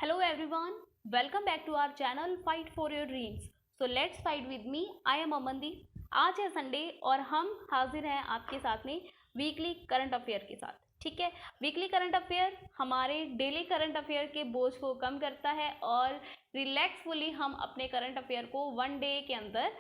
Hello everyone, welcome back to our channel Fight for your dreams. So let's fight with me. I am Amandeep. आज है Sunday और हम हाजिर हैं आपके साथ में वीकली करंट अफेयर के साथ। ठीक है, वीकली करंट अफेयर हमारे डेली करंट अफेयर के बोझ को कम करता है और रिलैक्सफुली हम अपने करंट अफेयर को वन डे के अंदर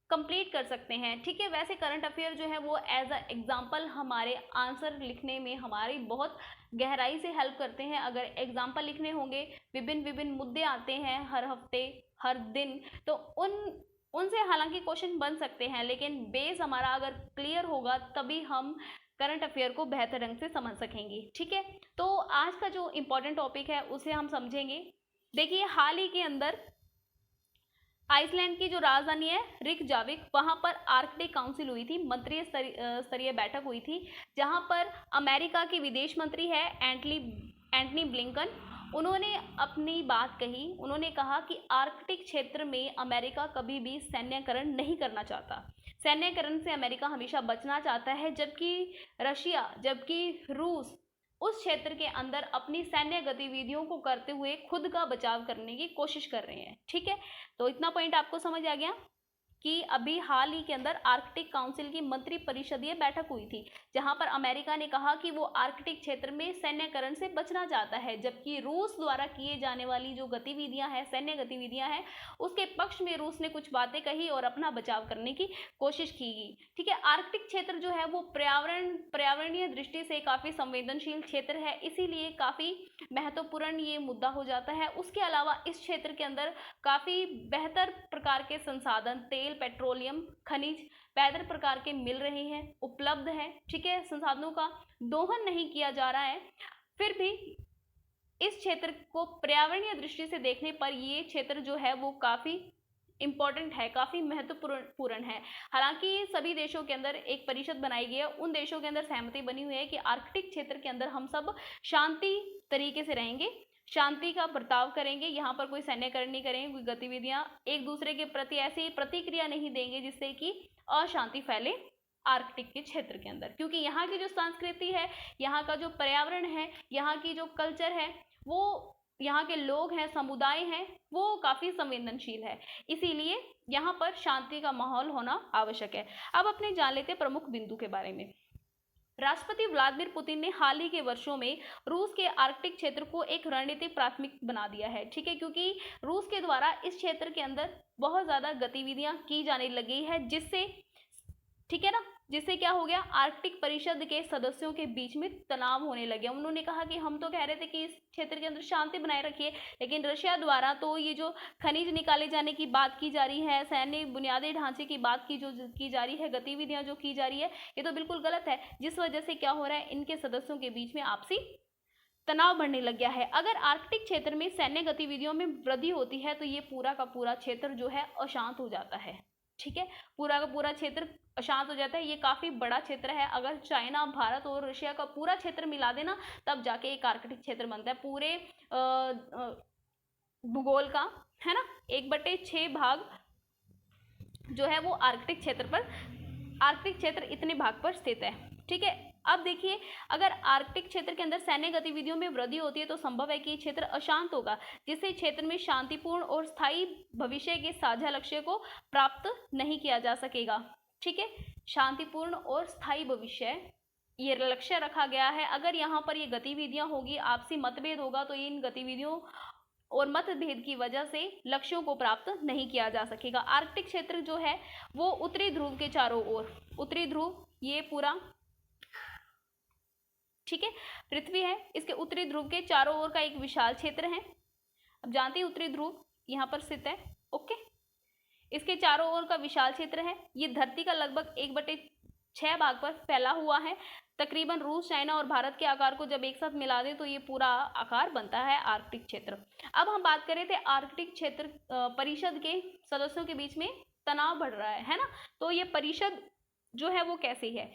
कंप्लीट कर सकते हैं। ठीक है, वैसे करंट अफेयर जो है वो एज अ एग्जाम्पल हमारे आंसर लिखने में हमारी बहुत गहराई से हेल्प करते हैं। अगर एग्जाम्पल लिखने होंगे, विभिन्न विभिन्न मुद्दे आते हैं हर हफ्ते हर दिन, तो उनसे हालांकि क्वेश्चन बन सकते हैं, लेकिन बेस हमारा अगर क्लियर होगा तभी हम करंट अफेयर को बेहतर ढंग से समझ सकेंगे। ठीक है, तो आज का जो इम्पोर्टेंट टॉपिक है उसे हम समझेंगे। देखिए, हाल ही के अंदर आइसलैंड की जो राजधानी है रिकजाविक, वहां पर आर्कटिक काउंसिल हुई थी, मंत्रिय स्तरीय बैठक हुई थी, जहां पर अमेरिका की विदेश मंत्री है एंटनी ब्लिंकन। उन्होंने अपनी बात कही। उन्होंने कहा कि आर्कटिक क्षेत्र में अमेरिका कभी भी सैन्यकरण नहीं करना चाहता। सैन्यकरण से अमेरिका हमेशा बचना चाहता है, जबकि रूस उस क्षेत्र के अंदर अपनी सैन्य गतिविधियों को करते हुए खुद का बचाव करने की कोशिश कर रहे हैं। ठीक है, तो इतना पॉइंट आपको समझ आ गया कि अभी हाल ही के अंदर आर्कटिक काउंसिल की मंत्री परिषदीय बैठक हुई थी, जहां पर अमेरिका ने कहा कि वो आर्कटिक क्षेत्र में सैन्यकरण से बचना चाहता है, जबकि रूस द्वारा किए जाने वाली जो गतिविधियां हैं, सैन्य गतिविधियां हैं, उसके पक्ष में रूस ने कुछ बातें कही और अपना बचाव करने की कोशिश की गई। ठीक है, आर्कटिक क्षेत्र जो है वो पर्यावरणीय दृष्टि से काफी संवेदनशील क्षेत्र है, इसीलिए काफी महत्वपूर्ण ये मुद्दा हो जाता है। उसके अलावा इस क्षेत्र के अंदर काफी बेहतर प्रकार के संसाधन, तेल, पेट्रोलियम, खनिज बेहतर प्रकार के मिल रहे हैं, उपलब्ध हैं। ठीक है, संसाधनों का दोहन नहीं किया जा रहा है। फिर भी इस क्षेत्र को पर्यावरणीय दृष्टि से देखने पर ये क्षेत्र जो है वो काफी इंपॉर्टेंट है, काफी महत्वपूर्ण है। हालांकि सभी देशों के अंदर एक परिषद बनाई गई है, उन देशों के अंदर सहमति बनी हुई है कि आर्कटिक क्षेत्र के अंदर हम सब शांति तरीके से रहेंगे, शांति का बर्ताव करेंगे, यहाँ पर कोई सैन्यकरण नहीं करेंगे, कोई गतिविधियां एक दूसरे के प्रति ऐसी प्रतिक्रिया नहीं देंगे जिससे कि अशांति फैले आर्कटिक के क्षेत्र के अंदर। क्योंकि यहाँ की जो संस्कृति है, यहाँ का जो पर्यावरण है, यहाँ की जो कल्चर है, वो यहाँ के लोग हैं, समुदाय हैं, वो काफी संवेदनशील है, इसीलिए यहाँ पर शांति का माहौल होना आवश्यक है। अब अपने जान लेते प्रमुख बिंदु के बारे में। राष्ट्रपति व्लादिमीर पुतिन ने हाल ही के वर्षों में रूस के आर्कटिक क्षेत्र को एक रणनीतिक प्राथमिक बना दिया है। ठीक है, क्योंकि रूस के द्वारा इस क्षेत्र के अंदर बहुत ज्यादा गतिविधियां की जाने लगी है, जिससे ठीक है ना, जिससे क्या हो गया, आर्कटिक परिषद के सदस्यों के बीच में तनाव होने लगे। उन्होंने कहा कि हम तो कह रहे थे कि इस क्षेत्र के अंदर शांति बनाए रखिए, लेकिन रशिया द्वारा तो ये जो खनिज निकाले जाने की बात की जा रही है, सैन्य बुनियादी ढांचे की बात की जा रही है, गतिविधियां जो की जा रही है, ये तो बिल्कुल गलत है, जिस वजह से क्या हो रहा है, इनके सदस्यों के बीच में आपसी तनाव बढ़ने लग गया है। अगर आर्कटिक क्षेत्र में सैन्य गतिविधियों में वृद्धि होती है तो ये पूरा का पूरा क्षेत्र जो है अशांत हो जाता है। ठीक है, पूरा का पूरा क्षेत्र अशांत हो जाता है। ये काफी बड़ा क्षेत्र है, अगर चाइना, भारत और रशिया का पूरा क्षेत्र मिला देना तब जाके एक आर्कटिक क्षेत्र बनता है। पूरे भूगोल का, है ना, 1/6 भाग जो है वो आर्कटिक क्षेत्र इतने भाग पर स्थित है। ठीक है, अब देखिए, अगर आर्कटिक क्षेत्र के अंदर सैन्य गतिविधियों में वृद्धि होती है तो संभव है कि क्षेत्र अशांत होगा, जिससे क्षेत्र में शांतिपूर्ण और स्थायी भविष्य के साझा लक्ष्य को प्राप्त नहीं किया जा सकेगा। ठीक है, शांतिपूर्ण और स्थायी भविष्य ये लक्ष्य रखा गया है। अगर यहाँ पर ये गतिविधियां होगी, आपसी मतभेद होगा, तो इन गतिविधियों और मतभेद की वजह से लक्ष्यों को प्राप्त नहीं किया जा सकेगा। आर्कटिक क्षेत्र जो है वो उत्तरी ध्रुव के चारों ओर, उत्तरी ध्रुव ये पूरा, ठीक है, पृथ्वी है, इसके उत्तरी ध्रुव के चारों ओर का एक विशाल क्षेत्र है। अब जानते हैं उत्तरी ध्रुव यहाँ पर स्थित है। ओके, इसके चारों ओर का विशाल क्षेत्र है, ये धरती का लगभग 1/6 भाग पर फैला हुआ है। तकरीबन रूस, चाइना और भारत के आकार को जब एक साथ मिला दें तो ये पूरा आकार बनता है आर्कटिक क्षेत्र। अब हम बात कर रहे थे आर्कटिक क्षेत्र परिषद के सदस्यों के बीच में तनाव बढ़ रहा है ना, तो ये परिषद जो है वो कैसी है।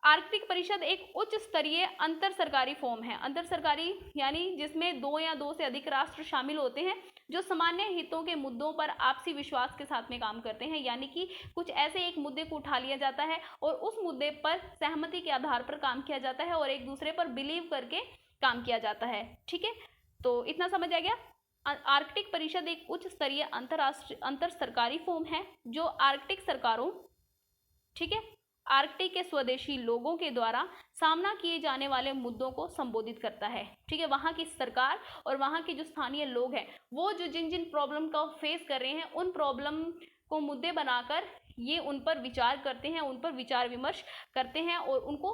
आर्कटिक परिषद एक उच्च स्तरीय अंतर सरकारी फोरम है। अंतर सरकारी यानी जिसमें 2 या 2 से अधिक राष्ट्र शामिल होते हैं, जो सामान्य हितों के मुद्दों पर आपसी विश्वास के साथ में काम करते हैं। यानी कि कुछ ऐसे एक मुद्दे को उठा लिया जाता है और उस मुद्दे पर सहमति के आधार पर काम किया जाता है और एक दूसरे पर बिलीव करके काम किया जाता है। ठीक है, तो इतना समझ आ गया। आर्कटिक परिषद एक उच्च स्तरीय अंतर सरकारी फोरम है जो आर्कटिक सरकारों, ठीक है, आर्कटिक के स्वदेशी लोगों के द्वारा सामना किए जाने वाले मुद्दों को संबोधित करता है। ठीक है, वहाँ की सरकार और वहाँ के जो स्थानीय लोग हैं वो जो जिन जिन प्रॉब्लम का फेस कर रहे हैं उन प्रॉब्लम को मुद्दे बनाकर ये उन पर विचार करते हैं, उन पर विचार विमर्श करते हैं और उनको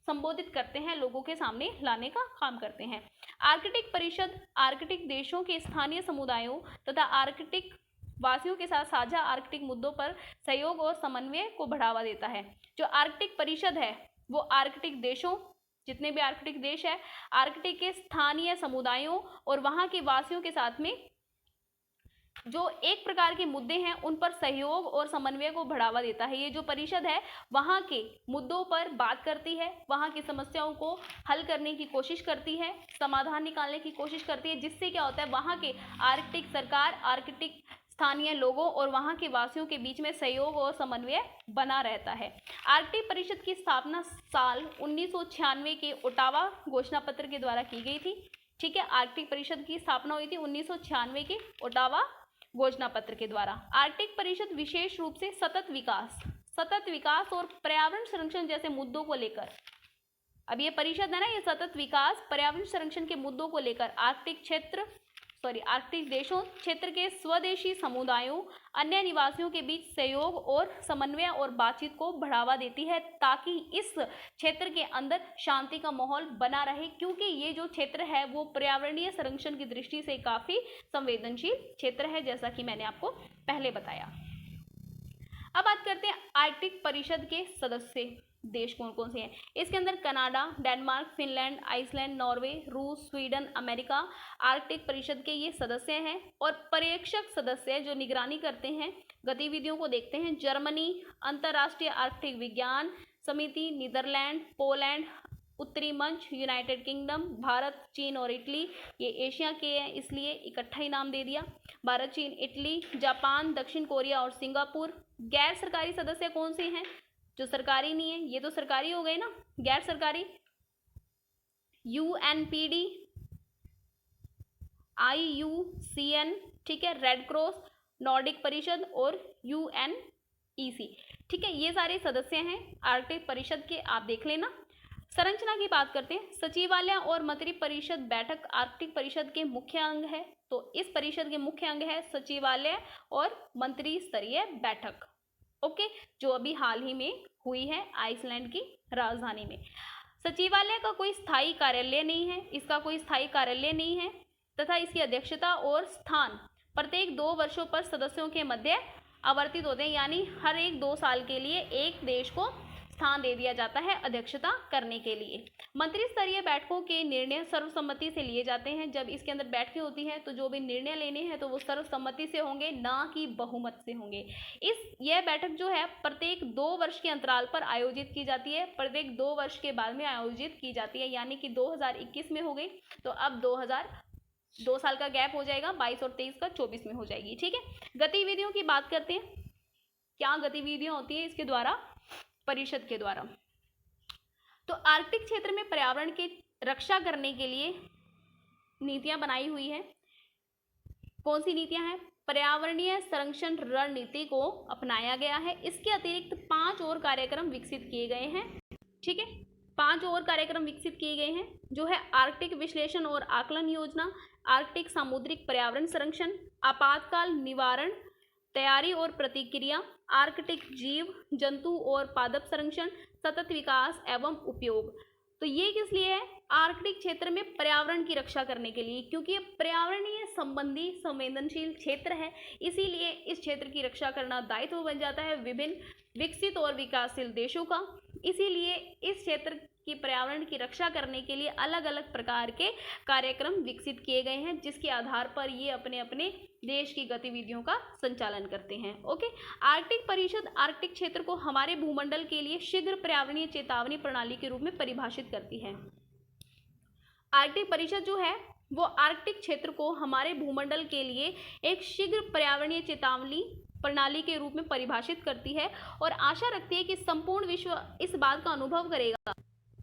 संबोधित करते हैं, लोगों के सामने लाने का काम करते हैं। आर्कटिक परिषद आर्कटिक देशों के स्थानीय समुदायों तथा आर्कटिक वासियों के साथ साझा आर्कटिक मुद्दों पर सहयोग और समन्वय को बढ़ावा देता है। जो आर्कटिक परिषद है वो आर्कटिक देशों, जितने भी आर्कटिक देश है, आर्कटिक के स्थानीय समुदायों और वहाँ के वासियों के साथ में जो एक प्रकार के मुद्दे हैं उन पर सहयोग और समन्वय को बढ़ावा देता है। ये जो परिषद है वहाँ के मुद्दों पर बात करती है, वहाँ की समस्याओं को हल करने की कोशिश करती है, समाधान निकालने की कोशिश करती है, जिससे क्या होता है वहाँ के आर्कटिक सरकार, आर्कटिक स्थानीय लोगों और वहाँ के वासियों के बीच में सहयोग और समन्वय बना रहता है। आर्कटिक परिषद की स्थापना साल 1996 के ओटावा घोषणा पत्र के द्वारा की गई थी। ठीक है, आर्कटिक परिषद की स्थापना हुई थी 1996 के ओटावा घोषणा पत्र के द्वारा। आर्कटिक परिषद विशेष रूप से सतत विकास और पर्यावरण संरक्षण जैसे मुद्दों को लेकर, अब ये परिषद है ना, ये सतत विकास, पर्यावरण संरक्षण के मुद्दों को लेकर आर्कटिक देशों, क्षेत्र के स्वदेशी समुदायों, अन्य निवासियों के बीच सहयोग और समन्वय और बातचीत को बढ़ावा देती है ताकि इस क्षेत्र के अंदर शांति का माहौल बना रहे, क्योंकि ये जो क्षेत्र है वो पर्यावरणीय संरक्षण की दृष्टि से काफी संवेदनशील क्षेत्र है, जैसा कि मैंने आपको पहले बताया। अब बात करते हैं आर्कटिक परिषद के सदस्य देश कौन कौन से हैं। इसके अंदर Canada, Denmark, Finland, Iceland, Norway, रूस, स्वीडन, अमेरिका आर्कटिक परिषद के ये सदस्य हैं। और पर्यवेक्षक सदस्य जो निगरानी करते हैं, गतिविधियों को देखते हैं, जर्मनी, अंतर्राष्ट्रीय आर्कटिक विज्ञान समिति, नीदरलैंड, पोलैंड, उत्तरी मंच, यूनाइटेड किंगडम, भारत, चीन और इटली। ये एशिया के हैं इसलिए इकट्ठा ही नाम दे दिया, भारत, चीन, इटली, जापान, दक्षिण कोरिया और सिंगापुर। गैर सरकारी सदस्य कौन से हैं, जो सरकारी नहीं है, ये तो सरकारी हो गए ना, गैर सरकारी UNPD, IUCN, ठीक है, रेड क्रॉस, नॉर्डिक परिषद और UNEC। ठीक है, ये सारे सदस्य हैं आर्कटिक परिषद के, आप देख लेना। संरचना की बात करते हैं। सचिवालय और मंत्री परिषद बैठक आर्कटिक परिषद के मुख्य अंग है। तो इस परिषद के मुख्य अंग है सचिवालय और मंत्री स्तरीय बैठक, ओके, जो अभी हाल ही में हुई है आइसलैंड की राजधानी में। सचिवालय का कोई स्थायी कार्यालय नहीं है, इसका कोई स्थायी कार्यालय नहीं है तथा इसकी अध्यक्षता और स्थान प्रत्येक 2 वर्षों पर सदस्यों के मध्य आवर्तित होते हैं, यानी हर एक 2 साल के लिए एक देश को स्थान दे दिया जाता है अध्यक्षता करने के लिए। मंत्री स्तरीय बैठकों के निर्णय सर्वसम्मति से लिए जाते हैं। जब इसके अंदर बैठकें होती हैं तो जो भी निर्णय लेने हैं तो वो सर्वसम्मति से होंगे, ना कि बहुमत से होंगे। यह बैठक जो है प्रत्येक 2 वर्ष के अंतराल पर आयोजित की जाती है, प्रत्येक 2 वर्ष के बाद में आयोजित की जाती है, यानी कि 2021 में हो गई तो अब 2 साल का गैप हो जाएगा, 22 और 23 का 24 में हो जाएगी। ठीक है, गतिविधियों की बात करते हैं, क्या गतिविधियां होती है इसके द्वारा, परिषद के द्वारा। तो आर्कटिक क्षेत्र में पर्यावरण की रक्षा करने के लिए नीतियां बनाई हुई हैं। कौन सी नीतियां हैं? पर्यावरणीय संरक्षण रणनीति को अपनाया गया है। इसके अतिरिक्त 5 और कार्यक्रम विकसित किए गए हैं। ठीक है, 5 और कार्यक्रम विकसित किए गए हैं, जो है आर्कटिक विश्लेषण और आकलन योजना, आर्कटिक सामुद्रिक पर्यावरण संरक्षण, आपातकाल निवारण तैयारी और प्रतिक्रिया, आर्कटिक जीव जंतु और पादप संरक्षण, सतत विकास एवं उपयोग। तो ये किस लिए है? आर्कटिक क्षेत्र में पर्यावरण की रक्षा करने के लिए, क्योंकि ये पर्यावरणीय संबंधी संवेदनशील क्षेत्र है, इसीलिए इस क्षेत्र की रक्षा करना दायित्व बन जाता है विभिन्न विकसित और विकासशील देशों का। इसीलिए इस क्षेत्र की पर्यावरण की रक्षा करने के लिए अलग अलग प्रकार के कार्यक्रम विकसित किए गए हैं, जिसके आधार पर ये अपने अपने देश की गतिविधियों का संचालन करते हैं। ओके, आर्कटिक परिषद आर्कटिक क्षेत्र को हमारे भूमंडल के लिए शीघ्र पर्यावरणीय चेतावनी प्रणाली के रूप में परिभाषित करती है। आर्कटिक परिषद जो है वो आर्कटिक क्षेत्र को हमारे भूमंडल के लिए एक शीघ्र पर्यावरणीय चेतावनी प्रणाली के रूप में परिभाषित करती है और आशा रखती है कि संपूर्ण विश्व इस बात का अनुभव करेगा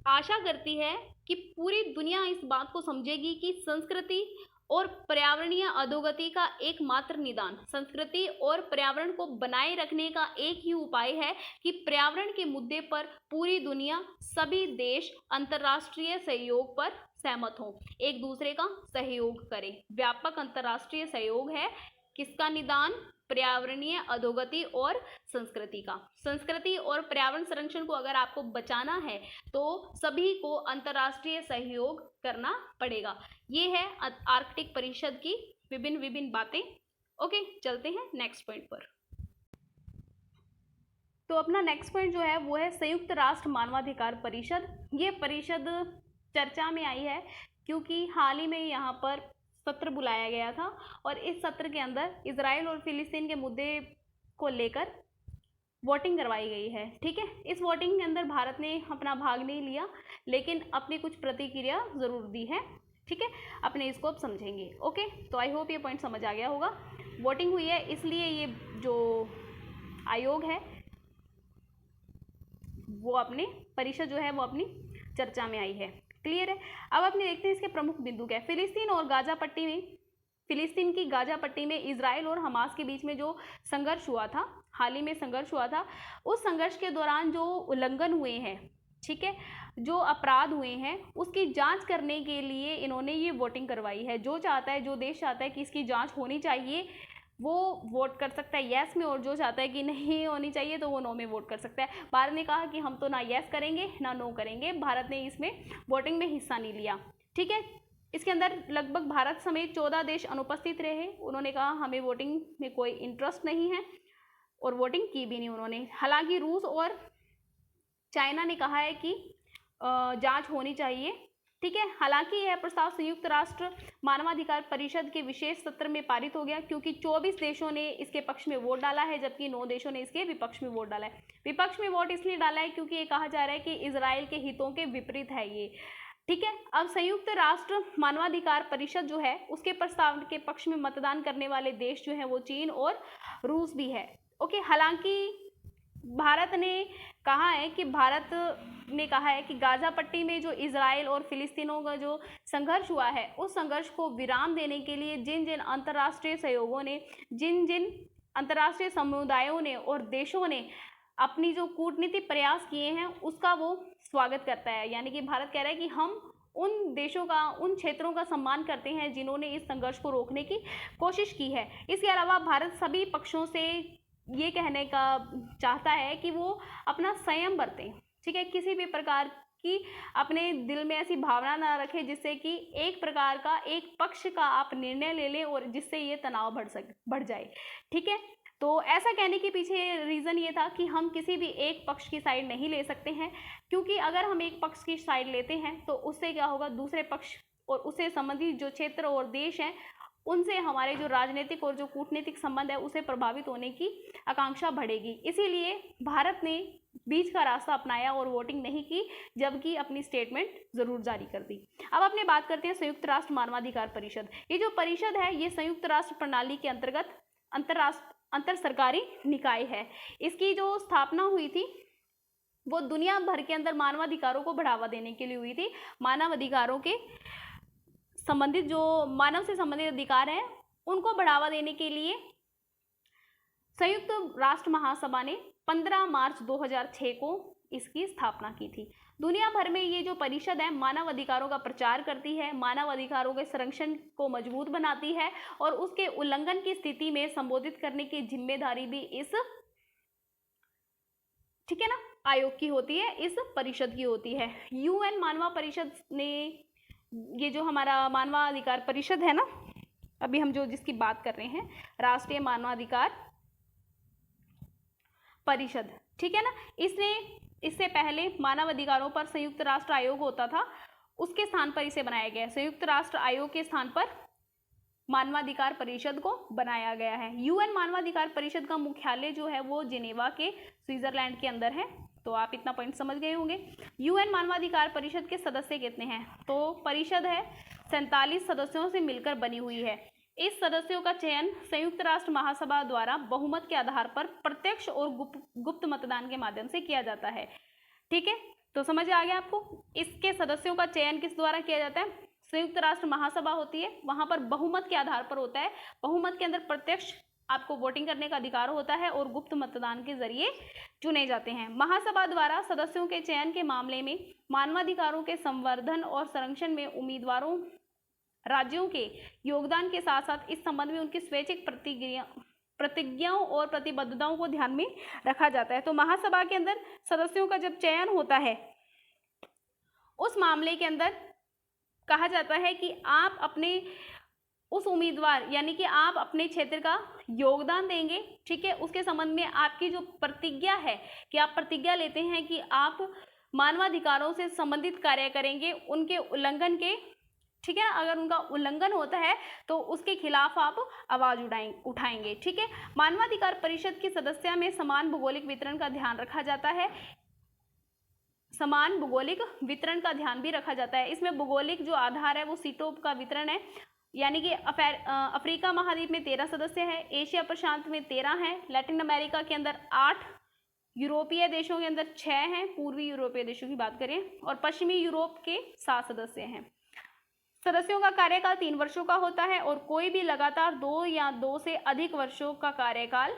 आशा करती है कि पूरी दुनिया इस बात को समझेगी कि संस्कृति और पर्यावरणीय अधोगति का एकमात्र निदान, संस्कृति और पर्यावरण को बनाए रखने का एक ही उपाय है कि पर्यावरण के मुद्दे पर पूरी दुनिया, सभी देश अंतर्राष्ट्रीय सहयोग पर सहमत हों, एक दूसरे का सहयोग करें। व्यापक अंतर्राष्ट्रीय सहयोग है किसका निदान? पर्यावरणीय अधोगति और संस्कृति का। संस्कृति और पर्यावरण संरक्षण को अगर आपको बचाना है तो सभी को अंतर्राष्ट्रीय सहयोग करना पड़ेगा। ये है आर्कटिक परिषद की विभिन्न बातें। ओके, चलते हैं नेक्स्ट पॉइंट पर। तो अपना नेक्स्ट पॉइंट जो है वो है संयुक्त राष्ट्र मानवाधिकार परिषद। ये परिषद चर्चा में आई है क्योंकि हाल ही में यहाँ पर सत्र बुलाया गया था और इस सत्र के अंदर इजराइल और फिलिस्तीन के मुद्दे को लेकर वोटिंग करवाई गई है। ठीक है, इस वोटिंग के अंदर भारत ने अपना भाग नहीं लिया लेकिन अपनी कुछ प्रतिक्रिया ज़रूर दी है। ठीक है, अपने इसको अब समझेंगे। ओके, तो आई होप ये पॉइंट समझ आ गया होगा। वोटिंग हुई है इसलिए ये जो आयोग है वो अपने परिषद जो है वो अपनी चर्चा में आई है। क्लियर है। अब अपने देखते हैं इसके प्रमुख बिंदु क्या है। फिलिस्तीन और गाजा पट्टी में, फिलिस्तीन की गाजा पट्टी में इजराइल और हमास के बीच में जो संघर्ष हुआ था, हाल ही में संघर्ष हुआ था, उस संघर्ष के दौरान जो उल्लंघन हुए हैं, ठीक है, जो अपराध हुए हैं उसकी जांच करने के लिए इन्होंने ये वोटिंग करवाई है। जो चाहता है, जो देश चाहता है कि इसकी जांच होनी चाहिए वो वोट कर सकता है यस में, और जो चाहता है कि नहीं होनी चाहिए तो वो नो में वोट कर सकता है। भारत ने कहा कि हम तो ना यस करेंगे ना नो करेंगे। भारत ने इसमें वोटिंग में हिस्सा नहीं लिया। ठीक है, इसके अंदर लगभग भारत समेत 14 देश अनुपस्थित रहे। उन्होंने कहा हमें वोटिंग में कोई इंटरेस्ट नहीं है और वोटिंग की भी नहीं उन्होंने। हालांकि रूस और चाइना ने कहा है कि जांच होनी चाहिए। ठीक है, हालांकि यह प्रस्ताव संयुक्त राष्ट्र मानवाधिकार परिषद के विशेष सत्र में पारित हो गया क्योंकि 24 देशों ने इसके पक्ष में वोट डाला है जबकि 9 देशों ने इसके विपक्ष में वोट डाला है। विपक्ष में वोट इसलिए डाला है क्योंकि ये कहा जा रहा है कि इजराइल के हितों के विपरीत है ये। ठीक है, अब संयुक्त राष्ट्र मानवाधिकार परिषद जो है उसके प्रस्ताव के पक्ष में मतदान करने वाले देश जो है वो चीन और रूस भी है। ओके, हालांकि भारत ने कहा है कि गाजा पट्टी में जो इजराइल और फिलिस्तीनों का जो संघर्ष हुआ है उस संघर्ष को विराम देने के लिए जिन जिन अंतर्राष्ट्रीय सहयोगों ने, जिन जिन अंतर्राष्ट्रीय समुदायों ने और देशों ने अपनी जो कूटनीतिक प्रयास किए हैं उसका वो स्वागत करता है। यानी कि भारत कह रहा है कि हम उन देशों का, उन क्षेत्रों का सम्मान करते हैं जिन्होंने इस संघर्ष को रोकने की कोशिश की है। इसके अलावा भारत सभी पक्षों से ये कहने का चाहता है कि वो अपना संयम बरतें। ठीक है, किसी भी प्रकार की अपने दिल में ऐसी भावना ना रखें जिससे कि एक प्रकार का, एक पक्ष का आप निर्णय ले लें और जिससे ये तनाव बढ़ जाए। ठीक है, तो ऐसा कहने के पीछे रीज़न ये था कि हम किसी भी एक पक्ष की साइड नहीं ले सकते हैं, क्योंकि अगर हम एक पक्ष की साइड लेते हैं तो उससे क्या होगा, दूसरे पक्ष और उससे संबंधित जो क्षेत्र और देश हैं उनसे हमारे जो राजनीतिक और जो कूटनीतिक संबंध है उसे प्रभावित होने की आकांक्षा बढ़ेगी। इसीलिए भारत ने बीच का रास्ता अपनाया और वोटिंग नहीं की, जबकि अपनी स्टेटमेंट जरूर जारी कर दी। अब अपने बात करते हैं संयुक्त राष्ट्र मानवाधिकार परिषद। ये जो परिषद है ये संयुक्त राष्ट्र प्रणाली के अंतर्गत अंतर सरकारी निकाय है। इसकी जो स्थापना हुई थी वो दुनिया भर के अंदर मानवाधिकारों को बढ़ावा देने के लिए हुई थी। मानव अधिकारों के संबंधित, जो मानव से संबंधित अधिकार हैं उनको बढ़ावा देने के लिए संयुक्त राष्ट्र महासभा ने 15 मार्च 2006 को इसकी स्थापना की थी। दुनिया भर में ये जो परिषद है मानव अधिकारों का प्रचार करती है, मानव अधिकारों के संरक्षण को मजबूत बनाती है और उसके उल्लंघन की स्थिति में संबोधित करने की जिम्मेदारी भी इस, ठीक है ना, आयोग की होती है, इस परिषद की होती है। यूएन मानव परिषद ने, ये जो हमारा मानवाधिकार परिषद है ना, अभी हम जो जिसकी बात कर रहे हैं, राष्ट्रीय मानवाधिकार परिषद, ठीक है ना, इससे पहले मानव अधिकारों पर संयुक्त राष्ट्र आयोग होता था, उसके स्थान पर इसे बनाया गया है। संयुक्त राष्ट्र आयोग के स्थान पर मानवाधिकार परिषद को बनाया गया है। यूएन मानवाधिकार परिषद का मुख्यालय जो है वो जिनेवा के स्विट्जरलैंड के अंदर है। तो आप इतना पॉइंट समझ गए होंगे। यूएन मानवाधिकार परिषद के सदस्य कितने हैं? तो परिषद है 47 सदस्यों से मिलकर बनी हुई है। इस सदस्यों का चयन संयुक्त राष्ट्र महासभा द्वारा बहुमत के आधार पर प्रत्यक्ष और गुप्त मतदान के माध्यम से किया जाता है। ठीक है, तो समझ आ गया आपको। इसके सदस्यों का चयन किस द्वारा किया जाता है? संयुक्त राष्ट्र महासभा होती है, वहां पर बहुमत के आधार पर होता है। बहुमत के अंदर प्रत्यक्ष आपको वोटिंग करने का अधिकार होता है और गुप्त मतदान के जरिए चुने जाते हैं। महासभा द्वारा सदस्यों के चयन के मामले में मानवाधिकारों के संवर्धन और संरक्षण में उम्मीदवारों राज्यों के योगदान के साथ साथ इस संबंध में उनकी स्वैच्छिक प्रतिज्ञाओं और प्रतिबद्धताओं को ध्यान में रखा जाता है। तो महासभा के अंदर सदस्यों का जब चयन होता है, उस मामले के अंदर कहा जाता है कि आप अपने उस उम्मीदवार यानी कि आप अपने क्षेत्र का योगदान देंगे, ठीक है। उसके संबंध में आपकी जो प्रतिज्ञा है कि आप प्रतिज्ञा लेते हैं कि आप मानवाधिकारों से संबंधित कार्य करेंगे, उनके उल्लंघन के, ठीक है, अगर उनका उल्लंघन होता है तो उसके खिलाफ आप आवाज उठाएंगे, ठीक है। मानवाधिकार परिषद की सदस्यता में समान भौगोलिक वितरण का ध्यान रखा जाता है। समान भौगोलिक वितरण का ध्यान भी रखा जाता है। इसमें भौगोलिक जो आधार है वो सीटों का वितरण है, यानी कि अफ्रीका महाद्वीप में 13 सदस्य है, एशिया प्रशांत में 13 है, लैटिन अमेरिका के अंदर 8, यूरोपीय देशों के अंदर 6 हैं, पूर्वी यूरोपीय देशों की बात करें, और पश्चिमी यूरोप के 7 सदस्य हैं। सदस्यों का कार्यकाल 3 वर्षों का होता है और कोई भी लगातार 2 या 2 से अधिक वर्षों का कार्यकाल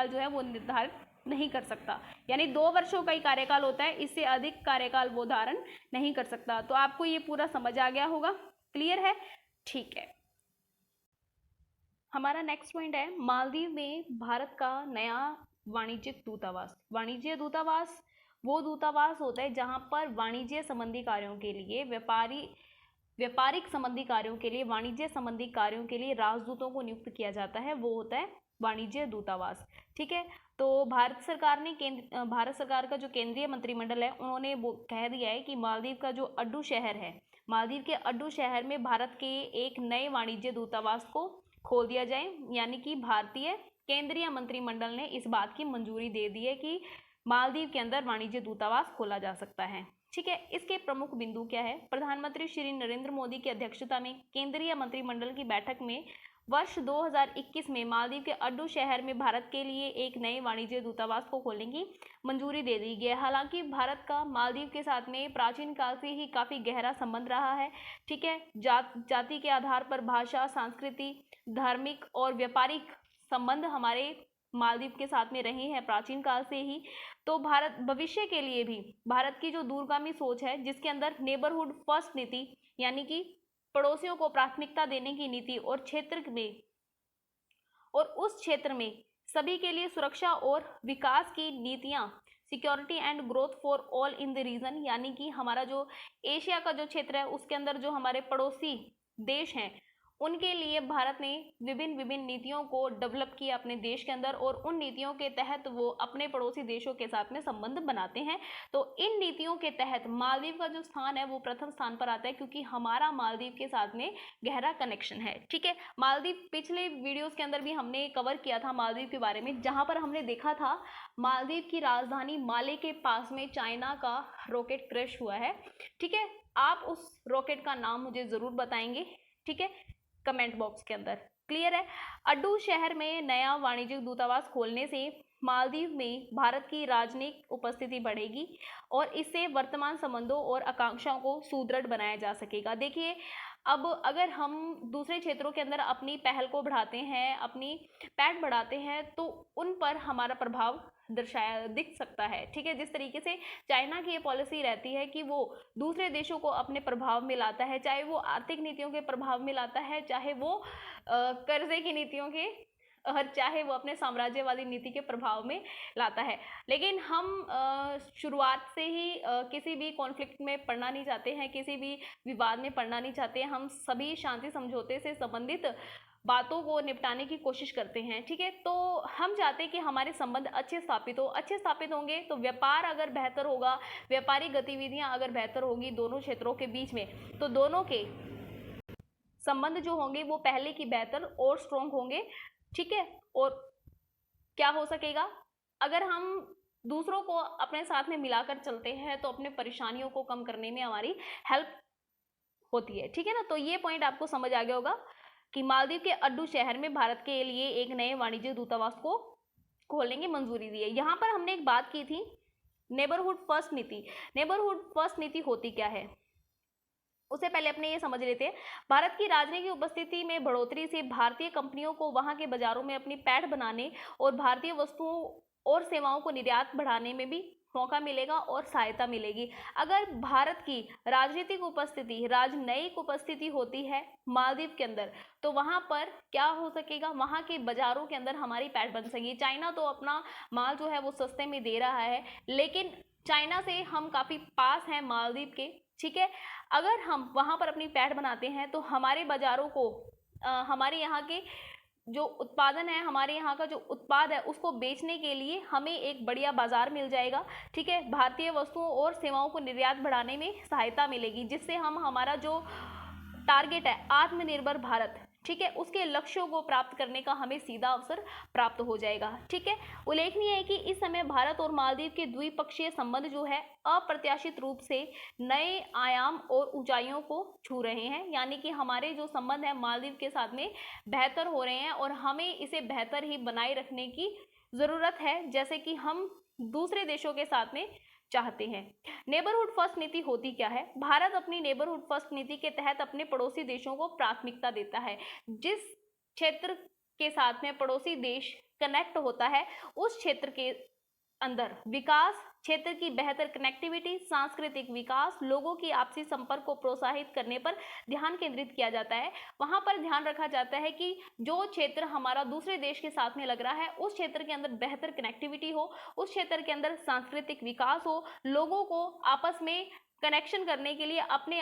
जो है वो निर्धारित नहीं कर सकता, यानी 2 वर्षों का ही कार्यकाल होता है, इससे अधिक कार्यकाल वो धारण नहीं कर सकता। तो आपको ये पूरा समझ आ गया होगा, क्लियर है, ठीक है। हमारा नेक्स्ट पॉइंट है मालदीव में भारत का नया वाणिज्यिक दूतावास। वाणिज्य दूतावास वो दूतावास होता है जहां पर वाणिज्य संबंधी कार्यों के लिए, व्यापारिक संबंधी कार्यों के लिए, वाणिज्य संबंधी कार्यों के लिए राजदूतों को नियुक्त किया जाता है, वो होता है वाणिज्य दूतावास, ठीक है। तो भारत सरकार का जो केंद्रीय मंत्रिमंडल है उन्होंने वो कह दिया है कि मालदीव का जो अड्डू शहर है, मालदीव के अड्डू शहर में भारत के एक नए वाणिज्य दूतावास को खोल दिया जाए, यानी कि भारतीय केंद्रीय मंत्रिमंडल ने इस बात की मंजूरी दे दी है कि मालदीव के अंदर वाणिज्य दूतावास खोला जा सकता है, ठीक है। इसके प्रमुख बिंदु क्या है? प्रधानमंत्री श्री नरेंद्र मोदी की अध्यक्षता में केंद्रीय मंत्रिमंडल की बैठक में वर्ष 2021 में मालदीव के अड्डू शहर में भारत के लिए एक नए वाणिज्य दूतावास को खोलने की मंजूरी दे दी गई है। हालांकि भारत का मालदीव के साथ में प्राचीन काल से ही काफ़ी गहरा संबंध रहा है, ठीक है। जाति के आधार पर भाषा, संस्कृति, धार्मिक और व्यापारिक संबंध हमारे मालदीव के साथ में रहे हैं प्राचीन काल से ही। तो भारत भविष्य के लिए भी भारत की जो दूरगामी सोच है, जिसके अंदर नेबरहुड फर्स्ट नीति, यानी कि पड़ोसियों को प्राथमिकता देने की नीति, और उस क्षेत्र में सभी के लिए सुरक्षा और विकास की नीतियां, security and growth for all in the region, यानी कि हमारा जो एशिया का जो क्षेत्र है उसके अंदर जो हमारे पड़ोसी देश हैं उनके लिए भारत ने विभिन्न नीतियों को डेवलप किया अपने देश के अंदर, और उन नीतियों के तहत वो अपने पड़ोसी देशों के साथ में संबंध बनाते हैं। तो इन नीतियों के तहत मालदीव का जो स्थान है वो प्रथम स्थान पर आता है, क्योंकि हमारा मालदीव के साथ में गहरा कनेक्शन है, ठीक है। मालदीव पिछले वीडियोस के अंदर भी हमने कवर किया था मालदीव के बारे में, जहां पर हमने देखा था मालदीव की राजधानी माले के पास में चाइना का रॉकेट क्रैश हुआ है, ठीक है। आप उस रॉकेट का नाम मुझे जरूर बताएंगे, ठीक है, कमेंट बॉक्स के अंदर, क्लियर है। अड्डू शहर में नया वाणिज्यिक दूतावास खोलने से मालदीव में भारत की राजनयिक उपस्थिति बढ़ेगी और इससे वर्तमान संबंधों और आकांक्षाओं को सुदृढ़ बनाया जा सकेगा। देखिए, अब अगर हम दूसरे क्षेत्रों के अंदर अपनी पहल को बढ़ाते हैं, अपनी पैठ बढ़ाते हैं, तो उन पर हमारा प्रभाव दिख सकता है, ठीक है। जिस तरीके से चाइना की ये पॉलिसी रहती है कि वो दूसरे देशों को अपने प्रभाव में लाता है, चाहे वो आर्थिक नीतियों के प्रभाव में लाता है, चाहे वो कर्जे की नीतियों के, और चाहे वो अपने साम्राज्यवादी नीति के प्रभाव में लाता है। लेकिन हम शुरुआत से ही किसी भी कॉन्फ्लिक्ट में पड़ना नहीं चाहते हैं, किसी भी विवाद में पड़ना नहीं चाहते हैं। हम सभी शांति समझौते से संबंधित बातों को निपटाने की कोशिश करते हैं, ठीक है। तो हम चाहते हैं कि हमारे संबंध अच्छे स्थापित होंगे तो व्यापार अगर बेहतर होगा, व्यापारिक गतिविधियां अगर बेहतर होगी दोनों क्षेत्रों के बीच में, तो दोनों के संबंध जो होंगे वो पहले की बेहतर और स्ट्रॉन्ग होंगे, ठीक है। और क्या हो सकेगा, अगर हम दूसरों को अपने साथ में मिलाकर चलते हैं तो अपने परेशानियों को कम करने में हमारी हेल्प होती है, ठीक है ना। तो ये पॉइंट आपको समझ आ गया होगा कि मालदीव के अड्डू शहर में भारत के लिए एक नए वाणिज्य दूतावास को खोलने की मंजूरी दी है। यहाँ पर हमने एक बात की थी नेबरहुड फर्स्ट नीति, नेबरहुड फर्स्ट नीति होती क्या है उससे पहले अपने ये समझ लेते हैं। भारत की राजनीतिक उपस्थिति में बढ़ोतरी से भारतीय कंपनियों को वहां के बाजारों में अपनी पैठ बनाने और भारतीय वस्तुओं और सेवाओं को निर्यात बढ़ाने में भी मौका मिलेगा और सहायता मिलेगी। अगर भारत की राजनीतिक उपस्थिति, राजनयिक उपस्थिति होती है मालदीव के अंदर, तो वहां पर क्या हो सकेगा, वहां के बाजारों के अंदर हमारी पैठ बन सकेगी। चाइना तो अपना माल जो है वो सस्ते में दे रहा है, लेकिन चाइना से हम काफी पास हैं मालदीव के, ठीक है। अगर हम वहां पर अपनी पैठ बनाते हैं तो हमारे बाजारों को हमारे यहाँ के जो उत्पादन है, हमारे यहाँ का जो उत्पाद है उसको बेचने के लिए हमें एक बढ़िया बाजार मिल जाएगा, ठीक है। भारतीय वस्तुओं और सेवाओं को निर्यात बढ़ाने में सहायता मिलेगी, जिससे हम हमारा जो टारगेट है आत्मनिर्भर भारत, ठीक है, उसके लक्ष्यों को प्राप्त करने का हमें सीधा अवसर प्राप्त हो जाएगा, ठीक है। उल्लेखनीय है कि इस समय भारत और मालदीव के द्विपक्षीय संबंध जो है अप्रत्याशित रूप से नए आयाम और ऊंचाइयों को छू रहे हैं, यानी कि हमारे जो संबंध है मालदीव के साथ में बेहतर हो रहे हैं और हमें इसे बेहतर ही बनाए रखने की जरूरत है, जैसे कि हम दूसरे देशों के साथ में चाहते हैं। नेबरहुड फर्स्ट नीति होती क्या है? भारत अपनी नेबरहुड फर्स्ट नीति के तहत अपने पड़ोसी देशों को प्राथमिकता देता है। जिस क्षेत्र के साथ में पड़ोसी देश कनेक्ट होता है उस क्षेत्र के अंदर विकास, क्षेत्र की बेहतर कनेक्टिविटी, सांस्कृतिक विकास, लोगों की आपसी संपर्क को प्रोत्साहित करने पर ध्यान केंद्रित किया जाता है। वहां पर ध्यान रखा जाता है कि जो क्षेत्र हमारा दूसरे देश के साथ में लग रहा है उस क्षेत्र के अंदर बेहतर कनेक्टिविटी हो, उस क्षेत्र के अंदर सांस्कृतिक विकास हो, लोगों को आपस में कनेक्शन करने के लिए, अपने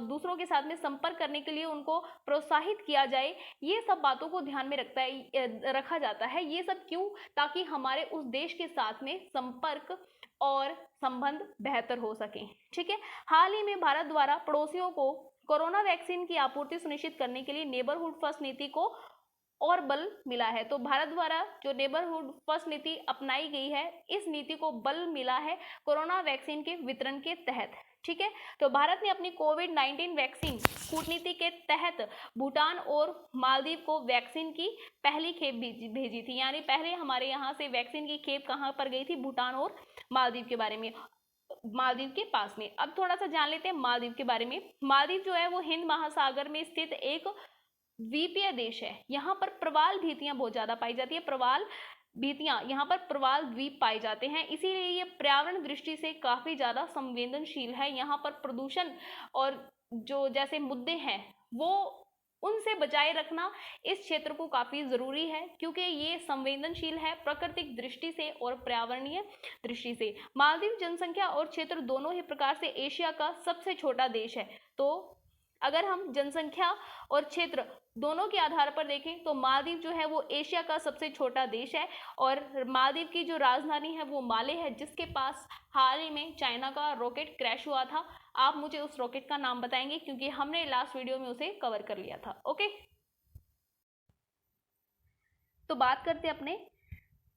दूसरों के साथ में संपर्क करने के लिए उनको प्रोत्साहित किया जाए। ये सब बातों को ध्यान में रखा जाता है। ये सब क्यों? ताकि हमारे उस देश के साथ में संपर्क और संबंध बेहतर हो सके, ठीक है। हाल ही में भारत द्वारा पड़ोसियों को कोरोना वैक्सीन की आपूर्ति सुनिश्चित करने के लिए नेबरहुड फर्स्ट नीति को और बल मिला है। तो भारत द्वारा जो नेबरहुड फर्स्ट नीति अपनाई गई है, इस नीति को बल मिला है कोरोना वैक्सीन के वितरण के तहत, ठीक है। तो भारत ने अपनी कोविड-19 वैक्सीन कूटनीति के तहत भूटान और मालदीव को वैक्सीन की पहली खेप भेजी थी, यानी पहले हमारे यहाँ से वैक्सीन की खेप कहाँ पर गई थी? भूटान और मालदीव के बारे में, मालदीव के पास में। अब थोड़ा सा जान लेते हैं मालदीव के बारे में। मालदीव जो है वो हिंद महासागर में स्थित एक द्वीपीय देश है। यहाँ पर प्रवाल भीतियां बहुत ज्यादा पाई जाती है, प्रवाल भीतियां, यहाँ पर प्रवाल द्वीप पाए जाते हैं, इसीलिए ये पर्यावरण दृष्टि से काफी ज्यादा संवेदनशील है। यहाँ पर प्रदूषण और जो जैसे मुद्दे हैं वो उनसे बचाए रखना इस क्षेत्र को काफी जरूरी है, क्योंकि ये संवेदनशील है प्राकृतिक दृष्टि से और पर्यावरणीय दृष्टि से। मालदीव जनसंख्या और क्षेत्र दोनों ही प्रकार से एशिया का सबसे छोटा देश है। तो अगर हम जनसंख्या और क्षेत्र दोनों के आधार पर देखें तो मालदीव जो है वो एशिया का सबसे छोटा देश है, और मालदीव की जो राजधानी है वो माले है, जिसके पास हाल ही में चाइना का रॉकेट क्रैश हुआ था। आप मुझे उस रॉकेट का नाम बताएंगे क्योंकि हमने लास्ट वीडियो में उसे कवर कर लिया था, ओके। तो बात करते अपने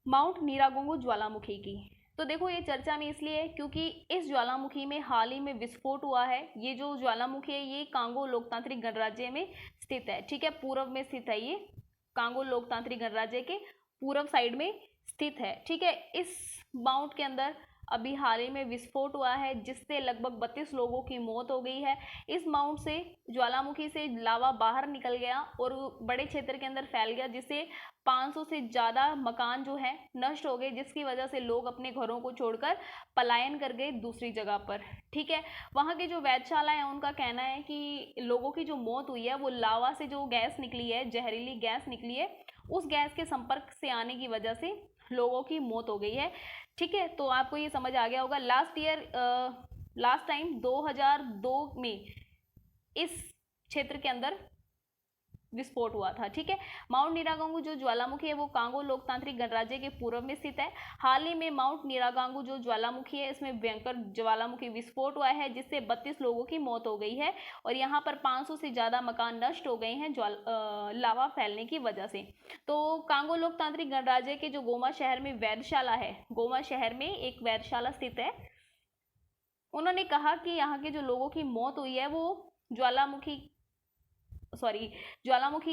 माउंट नीरागोंगो ज्वालामुखी की। तो देखो ये चर्चा में इसलिए है क्योंकि इस ज्वालामुखी में हाल ही में विस्फोट हुआ है। ये जो ज्वालामुखी है ये कांगो लोकतांत्रिक गणराज्य में स्थित है, ठीक है, पूर्व में स्थित है। ये कांगो लोकतांत्रिक गणराज्य के पूर्व साइड में स्थित है, ठीक है। इस माउंट के अंदर अभी हाल ही में विस्फोट हुआ है जिससे लगभग 32 लोगों की मौत हो गई है। इस माउंट से, ज्वालामुखी से लावा बाहर निकल गया और बड़े क्षेत्र के अंदर फैल गया, जिससे 500 से ज़्यादा मकान जो है नष्ट हो गए, जिसकी वजह से लोग अपने घरों को छोड़कर पलायन कर गए दूसरी जगह पर, ठीक है। वहाँ के जो वैधशाला है उनका कहना है कि लोगों की जो मौत हुई है वो लावा से जो गैस निकली है, जहरीली गैस निकली है, उस गैस के संपर्क से आने की वजह से लोगों की मौत हो गई है, ठीक है। तो आपको ये समझ आ गया होगा। लास्ट टाइम 2002 में इस क्षेत्र के अंदर विस्फोट हुआ था, ठीक है। माउंट नीरागोंगो जो ज्वालामुखी है वो कांगो लोकतांत्रिक गणराज्य के पूर्व में स्थित है। हाल ही में माउंट नीरागोंगो जो ज्वालामुखी है इसमें भयंकर ज्वालामुखी विस्फोट हुआ है जिससे 32 लोगों की मौत हो गई है और यहाँ पर 500 से ज़्यादा मकान नष्ट हो गए हैं लावा फैलने की वजह से। तो कांगो लोकतांत्रिक गणराज्य के जो गोमा शहर में वैधशाला है, गोमा शहर में एक वैधशाला स्थित है, उन्होंने कहा कि यहाँ के जो लोगों की मौत हुई है वो ज्वालामुखी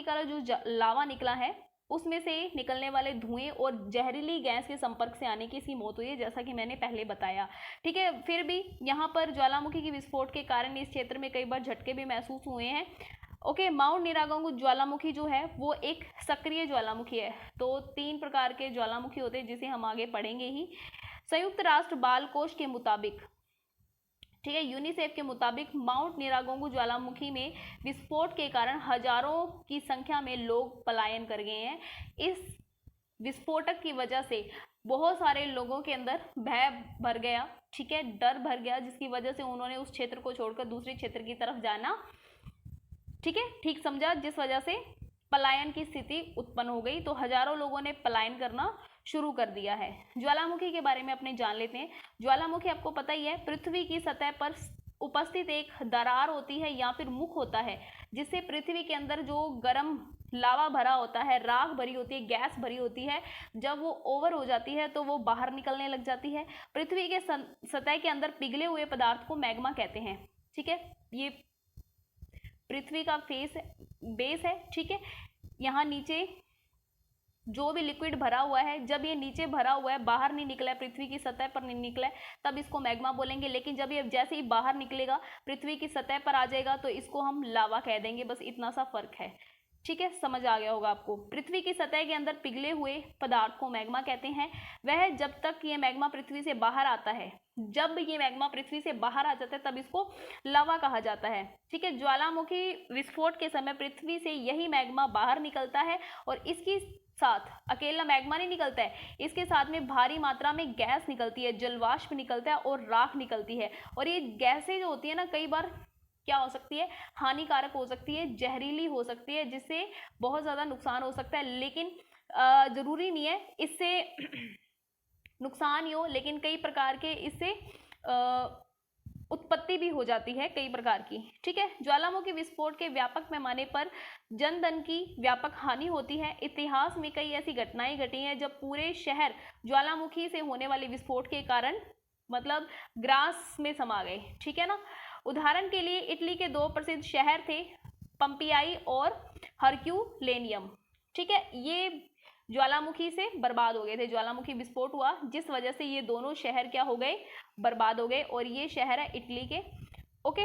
का जो लावा निकला है उसमें से निकलने वाले धुएं और जहरीली गैस के संपर्क से आने की इसकी मौत हुई है, जैसा कि मैंने पहले बताया। ठीक है, फिर भी यहाँ पर ज्वालामुखी की विस्फोट के कारण इस क्षेत्र में कई बार झटके भी महसूस हुए हैं। ओके, माउंट निरागोंग ज्वालामुखी जो है वो एक सक्रिय ज्वालामुखी है। तो 3 प्रकार के ज्वालामुखी होते हैं जिसे हम आगे पढ़ेंगे ही। संयुक्त राष्ट्र बाल कोष के मुताबिक, ठीक है, यूनिसेफ के मुताबिक माउंट निरागोंग ज्वालामुखी में विस्फोट के कारण हजारों की संख्या में लोग पलायन कर गए हैं। इस विस्फोटक की वजह से बहुत सारे लोगों के अंदर भय भर गया, ठीक है, डर भर गया, जिसकी वजह से उन्होंने उस क्षेत्र को छोड़कर दूसरे क्षेत्र की तरफ जाना, ठीक है, ठीक समझा, जिस वजह से पलायन की स्थिति उत्पन्न हो गई। तो हजारों लोगों ने पलायन करना शुरू कर दिया है। ज्वालामुखी के बारे में अपने जान लेते हैं। ज्वालामुखी आपको पता ही है, पृथ्वी की सतह पर उपस्थित एक दरार होती है या फिर मुख होता है, जिससे पृथ्वी के अंदर जो गर्म लावा भरा होता है, राख भरी होती है, गैस भरी होती है, जब वो ओवर हो जाती है तो वो बाहर निकलने लग जाती है। पृथ्वी के सतह के अंदर पिघले हुए पदार्थ को मैग्मा कहते हैं। ठीक है, ये पृथ्वी का बेस है। ठीक है, यहाँ नीचे जो भी लिक्विड भरा हुआ है, जब ये नीचे भरा हुआ है, बाहर नहीं निकला है, पृथ्वी की सतह पर नहीं निकला है, तब इसको मैग्मा बोलेंगे। लेकिन जब ये जैसे ही बाहर निकलेगा, पृथ्वी की सतह पर आ जाएगा, तो इसको हम लावा कह देंगे। बस इतना सा फर्क है। ठीक है, समझ आ गया होगा आपको। पृथ्वी की सतह के अंदर पिघले हुए पदार्थ को मैग्मा कहते हैं। वह जब तक ये मैग्मा पृथ्वी से बाहर आता है, जब ये मैग्मा पृथ्वी से बाहर आ जाता है, तब इसको लावा कहा जाता है। ठीक है, ज्वालामुखी विस्फोट के समय पृथ्वी से यही मैग्मा बाहर निकलता है और इसकी साथ अकेला मैग्मा नहीं निकलता है, इसके साथ में भारी मात्रा में गैस निकलती है, जलवाष्प निकलता है और राख निकलती है। और ये गैसें जो होती है ना, कई बार क्या हो सकती है, हानिकारक हो सकती है, जहरीली हो सकती है, जिससे बहुत ज़्यादा नुकसान हो सकता है। लेकिन ज़रूरी नहीं है इससे नुकसान ही हो, लेकिन कई प्रकार के इससे उत्पत्ति भी हो जाती है कई प्रकार की। ठीक है, ज्वालामुखी विस्फोट के व्यापक पैमाने पर जन धन की व्यापक हानि होती है। इतिहास में कई ऐसी घटनाएं घटी हैं जब पूरे शहर ज्वालामुखी से होने वाले विस्फोट के कारण मतलब ग्रास में समा गए। ठीक है ना, उदाहरण के लिए इटली के 2 प्रसिद्ध शहर थे, पंपियाई और हरक्यूलेनियम। ठीक है, ये ज्वालामुखी से बर्बाद हो गए थे। ज्वालामुखी विस्फोट हुआ जिस वजह से ये दोनों शहर क्या हो गए, बर्बाद हो गए। और ये शहर है इटली के। ओके,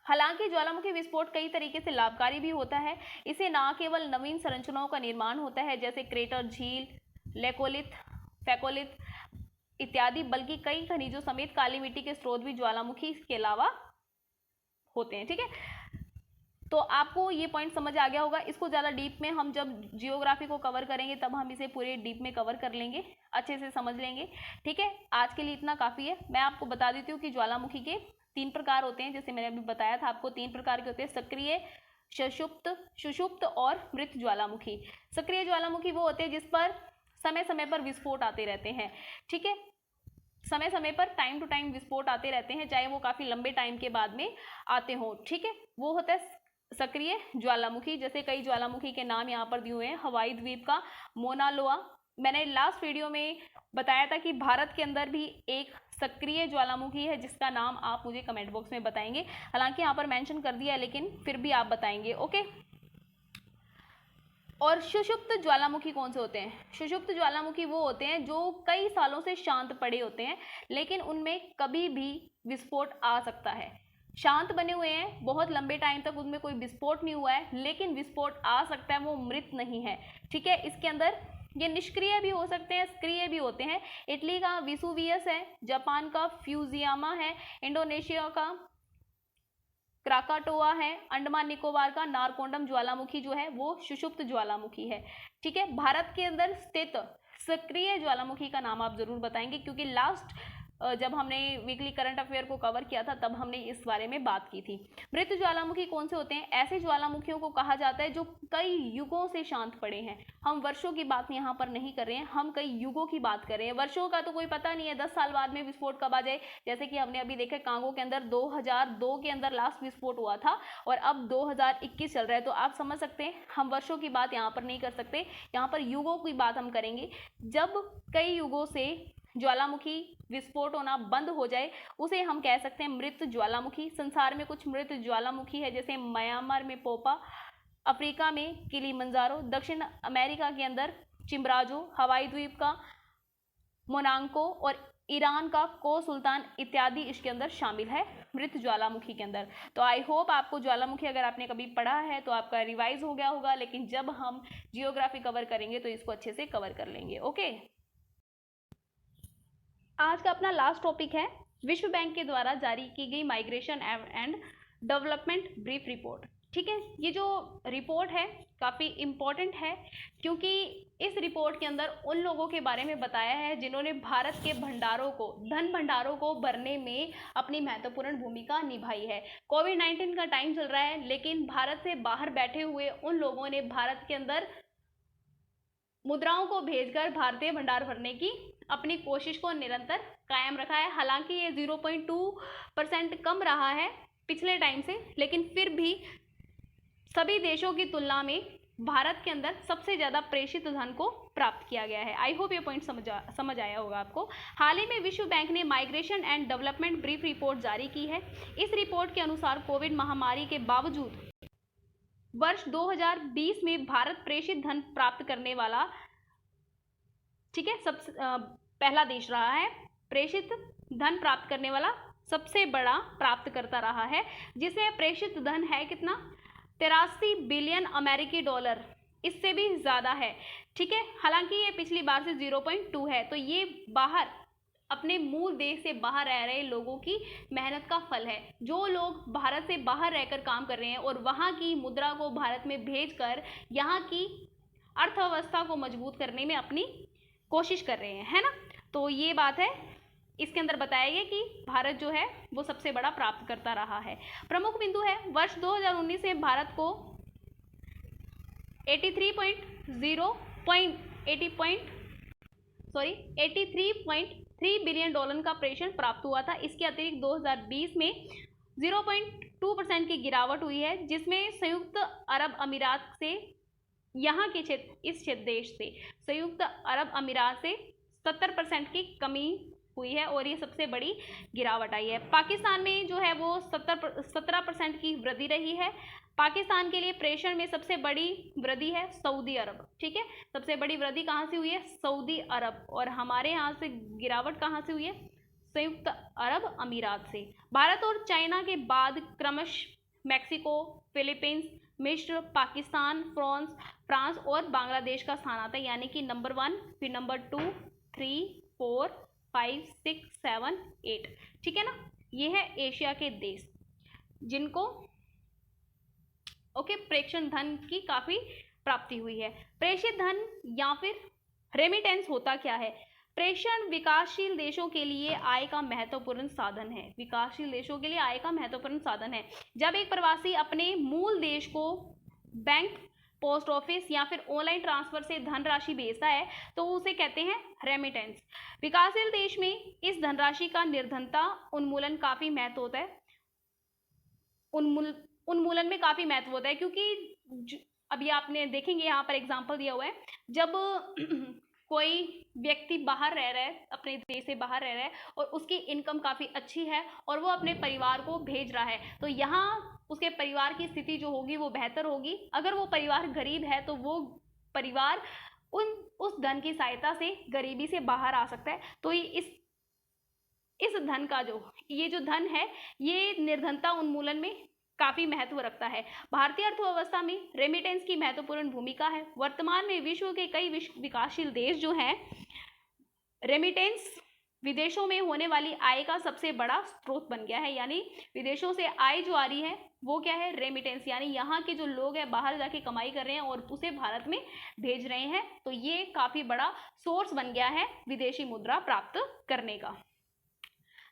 हालांकि ज्वालामुखी विस्फोट कई तरीके से लाभकारी भी होता है। इसे न केवल नवीन संरचनाओं का निर्माण होता है, जैसे क्रेटर, झील, लेकोलिथ, फेकोलिथ इत्यादि, बल्कि कई खनिजों समेत काली मिट्टी के स्रोत भी ज्वालामुखी के अलावा होते हैं। ठीक है, तो आपको ये पॉइंट समझ आ गया होगा। इसको ज़्यादा डीप में हम जब जियोग्राफी को कवर करेंगे तब हम इसे पूरे डीप में कवर कर लेंगे, अच्छे से समझ लेंगे। ठीक है, आज के लिए इतना काफ़ी है। मैं आपको बता देती हूँ कि ज्वालामुखी के 3 प्रकार होते हैं, जैसे मैंने अभी बताया था आपको। 3 प्रकार के होते हैं, सक्रिय, सुषुप्त और मृत ज्वालामुखी। सक्रिय ज्वालामुखी वो होते हैं जिस पर समय समय पर विस्फोट आते रहते हैं। ठीक है, समय समय पर टाइम टू टाइम विस्फोट आते रहते हैं, चाहे वो काफ़ी लंबे टाइम के बाद में आते हों। ठीक है, वो होता है सक्रिय ज्वालामुखी। जैसे कई ज्वालामुखी के नाम यहाँ पर दिए हुए हैं। हवाई द्वीप का मोना लोआ, मैंने लास्ट वीडियो में बताया था कि भारत के अंदर भी एक सक्रिय ज्वालामुखी है जिसका नाम आप मुझे कमेंट बॉक्स में बताएंगे। हालांकि यहाँ पर मेंशन कर दिया है, लेकिन फिर भी आप बताएंगे। ओके, और सुषुप्त ज्वालामुखी कौन से होते हैं? सुषुप्त ज्वालामुखी वो होते हैं जो कई सालों से शांत पड़े होते हैं, लेकिन उनमें कभी भी विस्फोट आ सकता है। शांत बने हुए हैं, बहुत लंबे टाइम तक उनमें कोई विस्फोट नहीं हुआ है, लेकिन विस्फोट आ सकता है, वो मृत नहीं है। ठीक है, इसके अंदर ये निष्क्रिय भी हो सकते हैं, सक्रिय भी होते हैं। इटली का विसुवियस है, जापान का फ्यूजियामा है, इंडोनेशिया का क्राकाटोआ है, अंडमान निकोबार का नारकोंडम ज्वालामुखी जो है वो सुषुप्त ज्वालामुखी है। ठीक है, भारत के अंदर स्थित सक्रिय ज्वालामुखी का नाम आप जरूर बताएंगे, क्योंकि लास्ट जब हमने वीकली करंट अफेयर को कवर किया था तब हमने इस बारे में बात की थी। मृत ज्वालामुखी कौन से होते हैं? ऐसे ज्वालामुखियों को कहा जाता है जो कई युगों से शांत पड़े हैं। हम वर्षों की बात यहाँ पर नहीं कर रहे हैं, हम कई युगों की बात कर रहे हैं। वर्षों का तो कोई पता नहीं है, 10 साल बाद में विस्फोट कब आ जाए। जैसे कि हमने अभी देखा कांगो के अंदर 2002 के अंदर लास्ट विस्फोट हुआ था और अब 2021 चल रहा है। तो आप समझ सकते हैं हम वर्षों की बात यहाँ पर नहीं कर सकते, यहाँ पर युगों की बात हम करेंगे। जब कई युगों से ज्वालामुखी विस्फोट होना बंद हो जाए उसे हम कह सकते हैं मृत ज्वालामुखी। संसार में कुछ मृत ज्वालामुखी है, जैसे म्यांमार में पोपा, अफ्रीका में किलिमंजारो, दक्षिण अमेरिका के अंदर चिम्बराजो, हवाई द्वीप का मोनाको और ईरान का को सुल्तान इत्यादि इसके अंदर शामिल है मृत ज्वालामुखी के अंदर। तो आई होप आपको ज्वालामुखी अगर आपने कभी पढ़ा है तो आपका रिवाइज हो गया होगा, लेकिन जब हम जियोग्राफी कवर करेंगे तो इसको अच्छे से कवर कर लेंगे। ओके, आज का अपना लास्ट टॉपिक है विश्व बैंक के द्वारा जारी की गई migration and development brief report. ठीक है, ये जो रिपोर्ट है काफ़ी इम्पॉर्टेंट है, क्योंकि इस रिपोर्ट के अंदर उन लोगों के बारे में बताया है जिन्होंने भारत के भंडारों को, धन भंडारों को भरने में अपनी महत्वपूर्ण भूमिका निभाई है। कोविड-19 का टाइम चल रहा है, लेकिन भारत से बाहर बैठे हुए उन लोगों ने भारत के अंदर मुद्राओं को भेजकर भारतीय भंडार भरने की अपनी कोशिश को निरंतर कायम रखा है। हालांकि ये 0.2% कम रहा है पिछले टाइम से, लेकिन फिर भी सभी देशों की तुलना में भारत के अंदर सबसे ज़्यादा प्रेषित धन को प्राप्त किया गया है। आई होप ये पॉइंट समझ आया होगा आपको। हाल ही में विश्व बैंक ने migration and development brief report जारी की है। इस रिपोर्ट के अनुसार कोविड महामारी के बावजूद वर्ष 2020 में भारत प्रेषित धन प्राप्त करने वाला, ठीक है, पहला देश रहा है। प्रेषित धन प्राप्त करने वाला सबसे बड़ा प्राप्तकर्ता रहा है, जिसे प्रेषित धन है कितना, 83 बिलियन अमेरिकी डॉलर, इससे भी ज़्यादा है। ठीक है, हालांकि ये पिछली बार से 0.2 है। तो ये बाहर अपने मूल देश से बाहर रह रहे लोगों की मेहनत का फल है। जो लोग भारत से बाहर रहकर काम कर रहे हैं और वहाँ की मुद्रा को भारत में भेजकर यहाँ की अर्थव्यवस्था को मजबूत करने में अपनी कोशिश कर रहे हैं, है ना। तो ये बात है, इसके अंदर बताया गया कि भारत जो है वो सबसे बड़ा प्राप्तकर्ता रहा है। प्रमुख बिंदु है, वर्ष 2019 से भारत को 83.3 बिलियन डॉलर का प्रेषण प्राप्त हुआ था। इसके अतिरिक्त 2020 में 0.2% की गिरावट हुई है, जिसमें संयुक्त अरब अमीरात से, यहाँ के क्षेत्र, इस देश से संयुक्त अरब अमीरात से 70% की कमी हुई है और ये सबसे बड़ी गिरावट आई है। पाकिस्तान में जो है वो 17% की वृद्धि रही है। पाकिस्तान के लिए प्रेषण में सबसे बड़ी वृद्धि है सऊदी अरब। ठीक है, सबसे बड़ी वृद्धि कहाँ से हुई है, सऊदी अरब। और हमारे यहाँ से गिरावट कहाँ से हुई है, संयुक्त अरब अमीरात से। भारत और चाइना के बाद क्रमशः मैक्सिको, फिलीपींस, मिस्र, पाकिस्तान, फ्रांस और बांग्लादेश का स्थान आता है, यानी कि नंबर 1, फिर नंबर 2, 3, 4, 5, 6, 7, 8। ठीक है ना, ये है एशिया के देश जिनको प्रेषण धन की काफ़ी प्राप्ति हुई है। प्रेषित धन या फिर रेमिटेंस होता क्या है। प्रेषण विकासशील देशों के लिए आय का महत्वपूर्ण साधन है। विकासशील देशों के लिए आय का महत्वपूर्ण साधन है। जब एक प्रवासी अपने मूल देश को बैंक, पोस्ट ऑफिस या फिर ऑनलाइन ट्रांसफर से धनराशि भेजता है तो उसे कहते हैं रेमिटेंस। विकासशील देश में इस धनराशि का निर्धनता उन्मूलन काफ़ी महत्व होता है। उन्मूलन में काफ़ी महत्व होता है, क्योंकि अभी आपने देखेंगे यहाँ पर एग्जाम्पल दिया हुआ है, जब कोई व्यक्ति बाहर रह रहा है, अपने देश से बाहर रह रहा है और उसकी इनकम काफ़ी अच्छी है और वो अपने परिवार को भेज रहा है, तो यहाँ उसके परिवार की स्थिति जो होगी वो बेहतर होगी। अगर वो परिवार गरीब है तो वो परिवार उस धन की सहायता से गरीबी से बाहर आ सकता है। तो इस धन का ये जो धन है ये निर्धनता उन्मूलन में काफ़ी महत्व रखता है। भारतीय अर्थव्यवस्था में रेमिटेंस की महत्वपूर्ण भूमिका है। वर्तमान में विश्व के कई विकासशील देश जो हैं, रेमिटेंस विदेशों में होने वाली आय का सबसे बड़ा स्रोत बन गया है। यानी विदेशों से आय जो आ रही है वो क्या है, रेमिटेंस। यानी यहाँ के जो लोग हैं बाहर जाके कमाई कर रहे हैं और उसे भारत में भेज रहे हैं, तो ये काफ़ी बड़ा सोर्स बन गया है विदेशी मुद्रा प्राप्त करने का।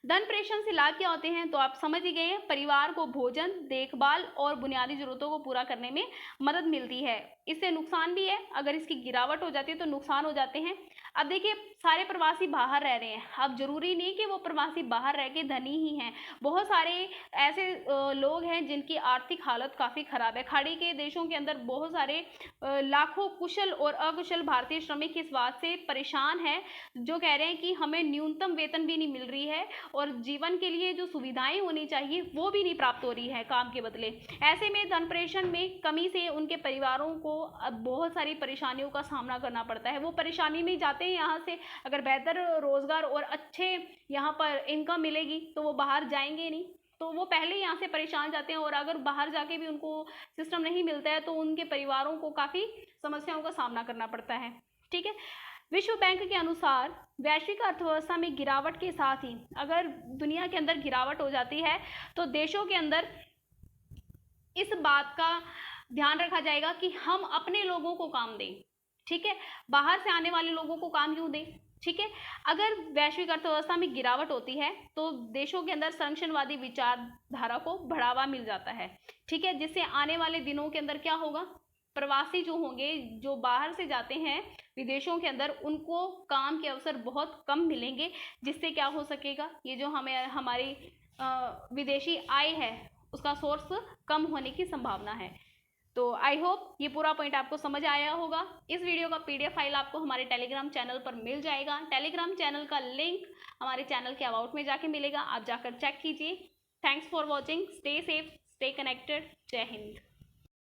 धन प्रेषण से लाभ क्या होते हैं, तो आप समझ ही गए हैं। परिवार को भोजन, देखभाल और बुनियादी जरूरतों को पूरा करने में मदद मिलती है। इससे नुकसान भी है, अगर इसकी गिरावट हो जाती है तो नुकसान हो जाते हैं। अब देखिए, सारे प्रवासी बाहर रह रहे हैं, अब जरूरी नहीं कि वो प्रवासी बाहर रह के धनी ही हैं। बहुत सारे ऐसे लोग हैं जिनकी आर्थिक हालत काफ़ी ख़राब है। खाड़ी के देशों के अंदर बहुत सारे लाखों कुशल और अकुशल भारतीय श्रमिक इस बात से परेशान हैं, जो कह रहे हैं कि हमें न्यूनतम वेतन भी नहीं मिल रही है और जीवन के लिए जो सुविधाएं होनी चाहिए वो भी नहीं प्राप्त हो रही है काम के बदले। ऐसे में धन प्रेषण में कमी से उनके परिवारों को अब बहुत सारी परेशानियों का सामना करना पड़ता है। वो परेशानी में जाते हैं यहाँ से, अगर बेहतर रोजगार और अच्छे यहाँ पर इनकम मिलेगी तो वो बाहर जाएंगे नहीं, तो वो पहले ही यहाँ से परेशान जाते हैं। और अगर बाहर जाके भी उनको सिस्टम नहीं मिलता है तो उनके परिवारों को काफ़ी समस्याओं का सामना करना पड़ता है। ठीक है, विश्व बैंक के अनुसार वैश्विक अर्थव्यवस्था में गिरावट के साथ ही अगर दुनिया के अंदर गिरावट हो जाती है तो देशों के अंदर इस बात का ध्यान रखा जाएगा कि हम अपने लोगों को काम दें। ठीक है, बाहर से आने वाले लोगों को काम क्यों दें। ठीक है, अगर वैश्विक अर्थव्यवस्था में गिरावट होती है तो देशों के अंदर संरक्षणवादी विचारधारा को बढ़ावा मिल जाता है। ठीक है, जिससे आने वाले दिनों के अंदर क्या होगा, प्रवासी जो होंगे, जो बाहर से जाते हैं विदेशों के अंदर, उनको काम के अवसर बहुत कम मिलेंगे, जिससे क्या हो सकेगा, ये जो हमारी विदेशी आय है उसका सोर्स कम होने की संभावना है। तो आई होप ये पूरा पॉइंट आपको समझ आया होगा। इस वीडियो का PDF फाइल आपको हमारे टेलीग्राम चैनल पर मिल जाएगा। टेलीग्राम चैनल का लिंक हमारे चैनल के अबाउट में जाके मिलेगा, आप जाकर चेक कीजिए। Thanks for watching, stay safe, stay connected, जय हिंद।